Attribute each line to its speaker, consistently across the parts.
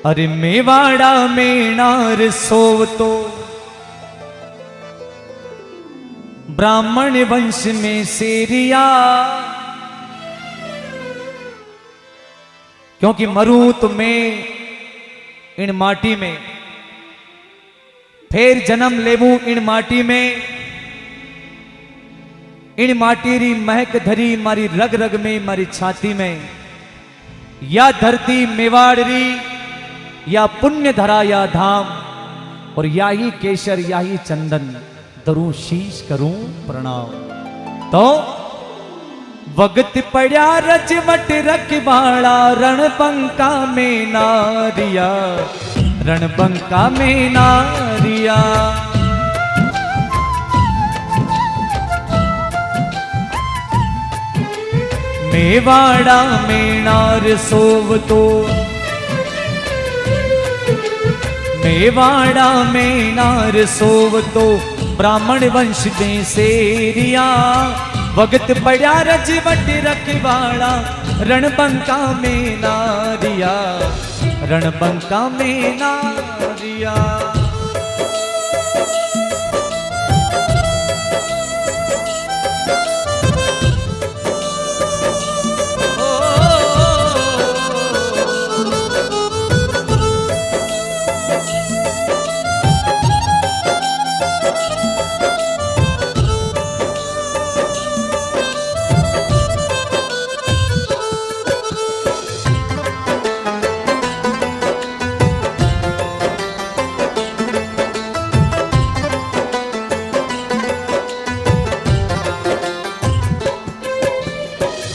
Speaker 1: अरे मेवाड़ा में नार सोवतो ब्राह्मण वंश में सेरिया, क्योंकि मरूत में इन माटी में फिर जन्म लेवू इन माटी में, इन माटी री महक धरी मारी रग रग में मारी छाती में, या धरती मेवाड़ री या पुण्य धरा या धाम, और या ही केसर या ही चंदन दरूं शीश करूं प्रणाम। तो वक्त पड़ा रजवट रखवाड़ा रणबंका में नारिया, रणबंका में नारिया। मेवाड़ा में नार सोवतो, मेवाड़ा में नार सोवतो ब्राह्मण वंश में सेरिया, वक्त पड़ा रजवट रखवाड़ा रणबंका में नारिया, रणबंका में नारिया।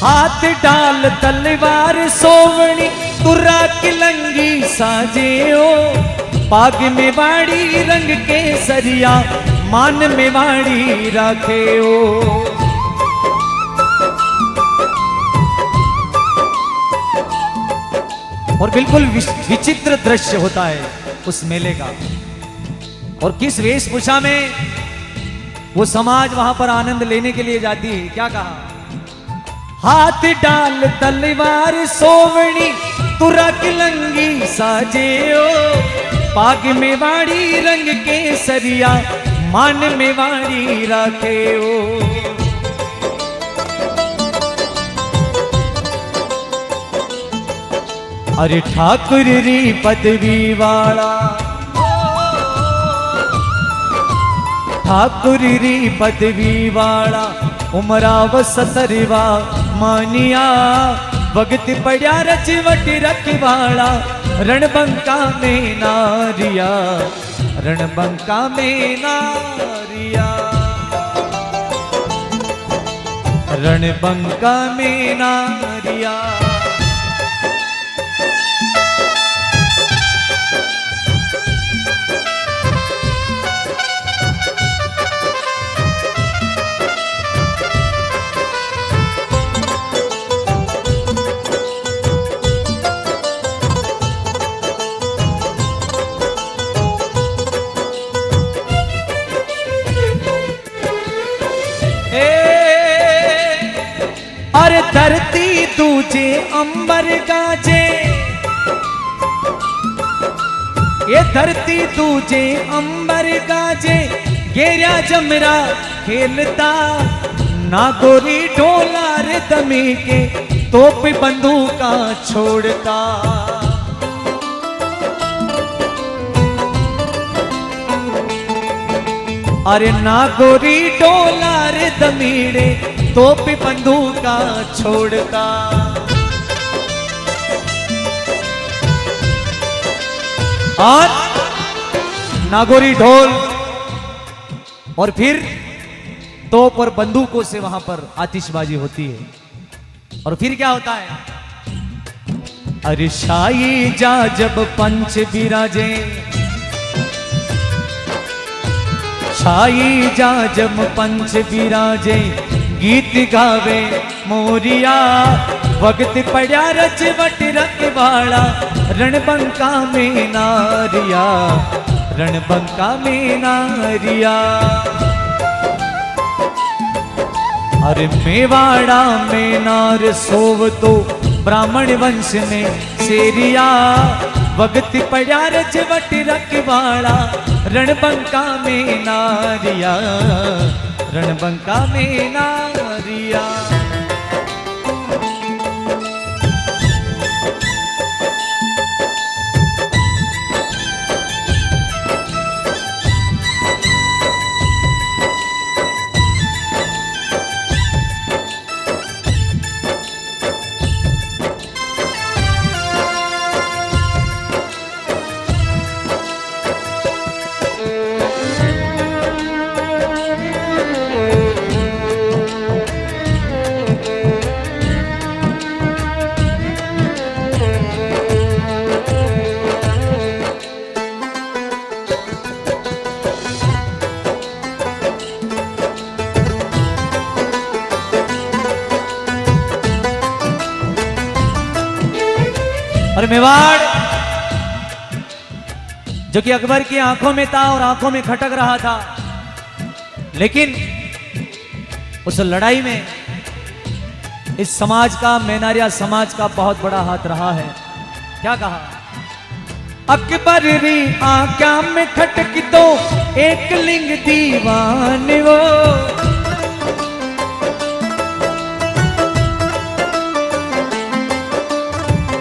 Speaker 1: हाथ डाल तलवार सोवणी तुरा किलंगी साजे ओ, पाग में वाड़ी रंग के सरिया मान में वाड़ी राखे ओ। और बिल्कुल विचित्र दृश्य होता है उस मेले का, और किस वेशभूषा में वो समाज वहां पर आनंद लेने के लिए जाती है। क्या कहा? हाथ डाल तलवार सोवणी तुरा किलंगी साजे ओ, पाग में वाड़ी रंग के सरिया मान में वाड़ी राखे ओ। अरे ठाकुर री पदवी वाला, ठाकुर री पदवी वाला उमराव सतरवा मानिया, वक्त पड़ा रजवट रखवाड़ा रणबंका में नारिया, रणबंका में नारिया, रणबंका में नारिया। अरे धरती तुझे अंबर गाजे, ये धरती तुझे अंबर गाजे, गेरा जमरा खेलता नागोरी ढोला रे दमी के तोप बंदूका छोड़ता। अरे नागोरी ढोला रे दमीड़े तोप बंदूका छोड़ता। और नागोरी ढोल और फिर तोप और बंदूकों से वहां पर आतिशबाजी होती है। और फिर क्या होता है? अरे शाही जा जब पंच विराजे, शाही जा जब पंच विराजे, गीत गावे मोरिया, वक्त पड़ा रजवट रखवाड़ा रणबंका में नारिया, रणबंका में नारिया। अरे मेवाड़ा में नार सोवतो ब्राह्मण वंश में सेरिया, वक्त पड़ा रजवट रखवाड़ा रणबंका में नारिया, रणबंका में नारिया। और मेवाड़ जो कि अकबर की आंखों में था और आंखों में खटक रहा था, लेकिन उस लड़ाई में इस समाज का, मेनारिया समाज का बहुत बड़ा हाथ रहा है। क्या कहा? अकबर री आंखा में खटक तो एक लिंग दीवान वो,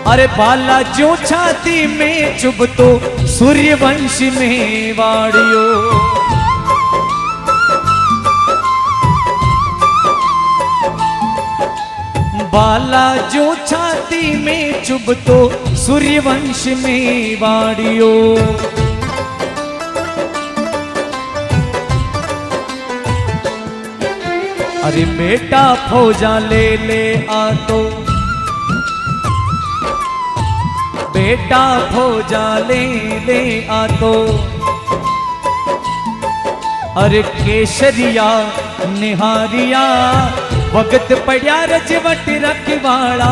Speaker 1: अरे बाला जो छाती में चुभ तो सूर्यवंश में वाड़ियो, बाला जो छाती में चुभ तो सूर्यवंश में वाड़ियो। अरे बेटा फौजा ले ले आ तो, बेटा फौजा ले ले आ तो, अरे केसरिया निहारिया वक्त पड़ा रजवट रखवाड़ा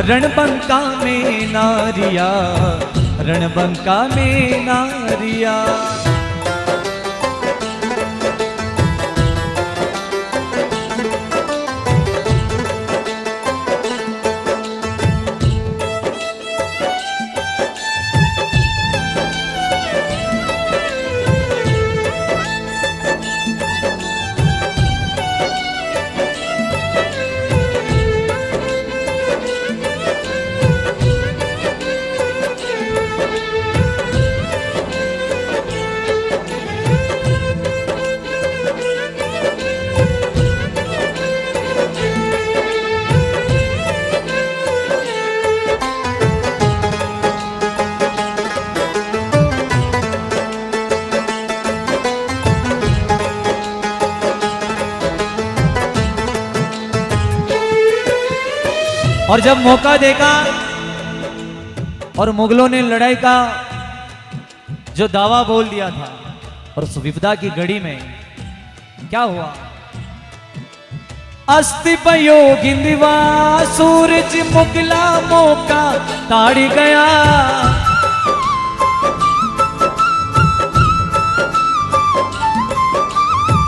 Speaker 1: रणबंका में नारिया, रणबंका में नारिया। और जब मौका देखा और मुगलों ने लड़ाई का जो दावा बोल दिया था, और उस विपदा की घड़ी में क्या हुआ? अस्ति पयो गिंदवा सूरज मुगला मौका ताड़ी गया,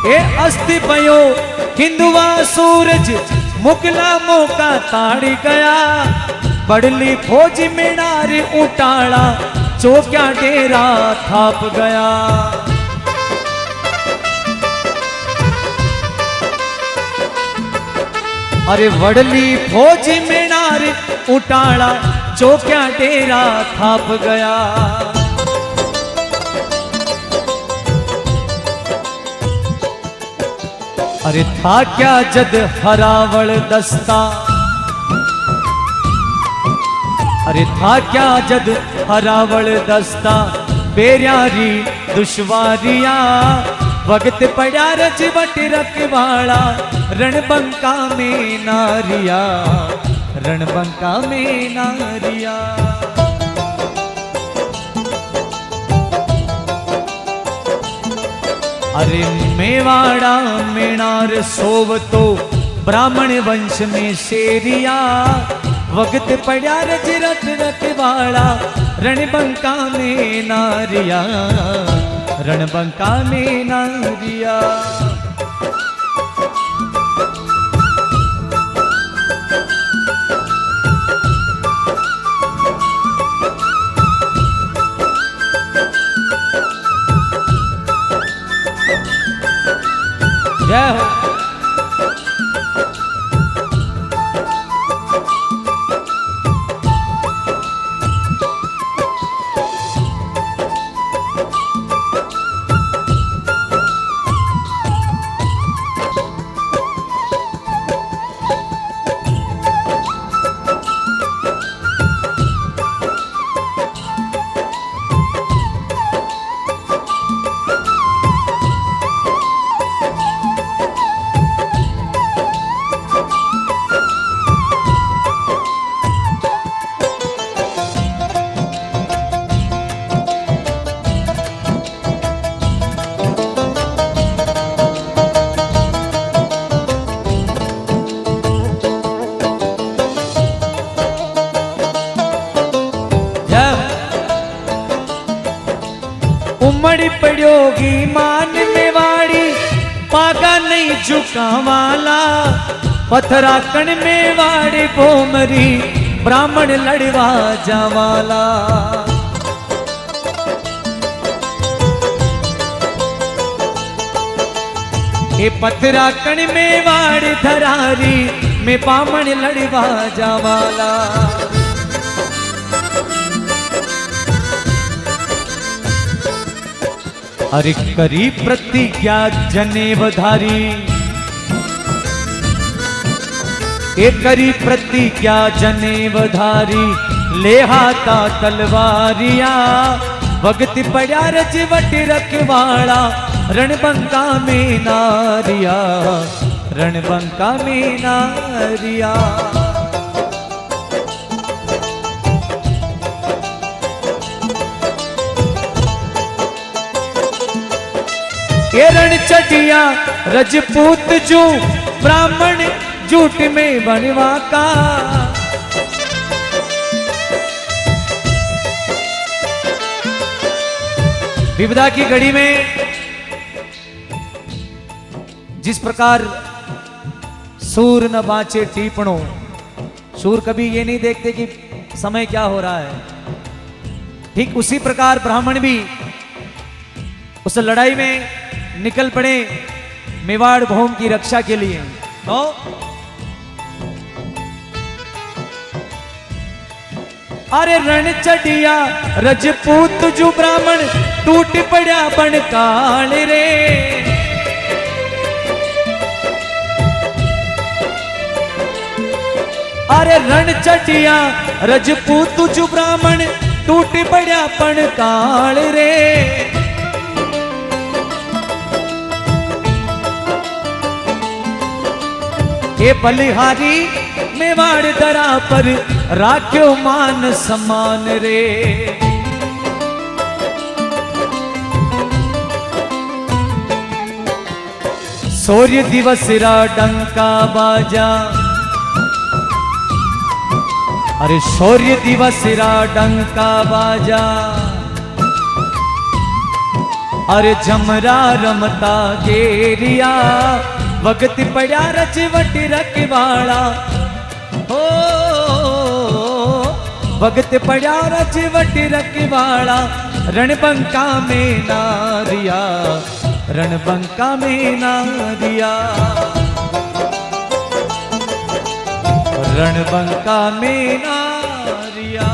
Speaker 1: ए अस्ति पयो गिंदवा सूरज मुगला मौका ताड़ी गया, बड़ली फौज में नार उटाड़ा चौक्या डेरा थाप गया। अरे वड़ली फौज में नार उटाड़ा चौक्या डेरा थाप गया। अरे था क्या जद हरावल दस्ता, अरे था क्या जद हरावल दस्ता बेरारी दुश्वारिया, वक्त पड़ा रजवट रखवाड़ा रणबंका में नारिया, रणबंका में नारिया। अरे मेवाड़ा मेनार सोवतो ब्राह्मण वंश में शेरिया, वक्त पड़ा रजरत रखवाड़ा रणबंका में नारिया, रणबंका में नारिया। झुकावाला, पथरा कण में वाड़े भोमरी, ब्राह्मण लड़वा जावाला। ये पथरा कण में वाड़ धरारी, में बामण लड़वा जावाला। अरे करी प्रतिज्ञा जनेवधारी, ए करी प्रतिज्ञा जनेवधारी, ले हाथा तलवारिया, भगत पड़ा रजवट रखवाड़ा, रणबंका में नारिया, रणबंका में नारिया। ये रण चटिया रजपूत जो, ब्राह्मण झूठ में बनवा का। विपदा की घड़ी में जिस प्रकार सूर न बाँचे टीपणों, सूर कभी ये नहीं देखते कि समय क्या हो रहा है, ठीक उसी प्रकार ब्राह्मण भी उस लड़ाई में निकल पड़े मेवाड़ भौम की रक्षा के लिए। तो अरे रण चढ़िया रजपूत जो ब्राह्मण, टूट पड़ा बन काल रे। अरे रण चढ़िया रजपूत जो ब्राह्मण, टूट पड़ा बन काल रे। ये बलिहारी मेवाड़ दरा पर, राख्यो मान सम्मान रे। सूर्य दिवस रा डंका बाजा, अरे शौर्य दिवस रा डंका बाजा, अरे जमरा रमता गेरिया, भगत पड़ा रजवट रखवाड़ा। हो भगत पड़ा रजवट रखवाड़ा, रणबंका में नारिया, रणबंका में नारिया, रणबंका में नारिया।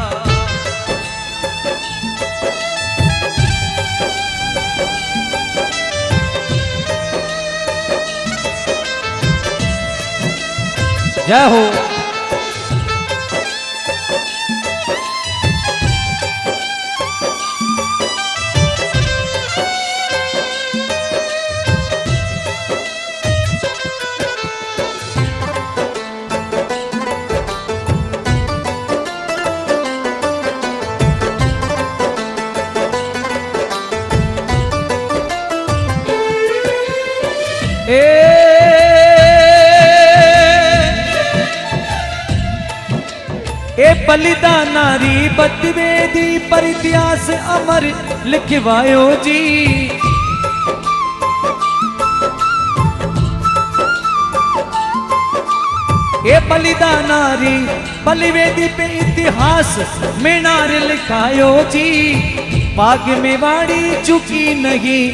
Speaker 1: जय हो। ए बलिदानारी बदवेदी, पर इतिहास अमर लिखवायो जी। ए बलिदानारी बलिवेदी पे इतिहास में नार लिखायो जी। पाग में वाड़ी चुकी नहीं,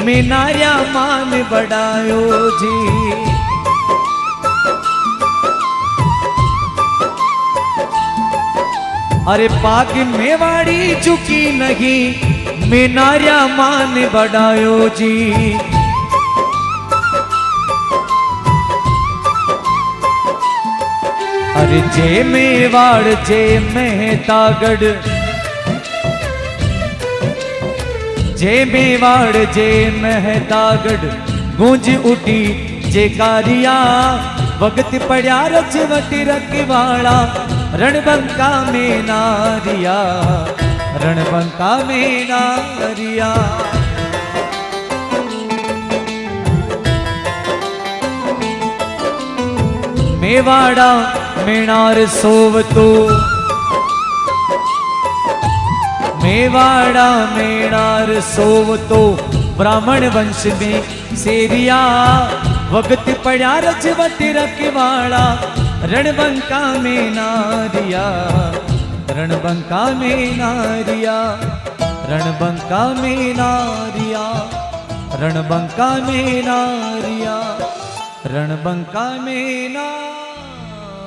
Speaker 1: में नारिया मान बढ़ायो जी। अरे पाग मेवाड़ी चुकी नहीं, में नारिया मान बढ़ायो जी। अरे जे मेवाड़ जे मेहतागढ़, जे मेवाड़ जे मेहतागढ़, गूंज उठी जे कारिया। भगत पड़ा रजवट रखवाड़ा, रणबंका में नारिया, रणबंका में नारिया। मेवाड़ा मेनार सोवतो, मेवाड़ा मेनार सोवतो, ब्राह्मण वंश में सेरिया। वक्त पड़ा रजवती रखवाड़ा रणबंका में नारिया, रणबंका में नारिया, रणबंका में नारिया, रणबंका में नारिया, रणबंका में नारिया।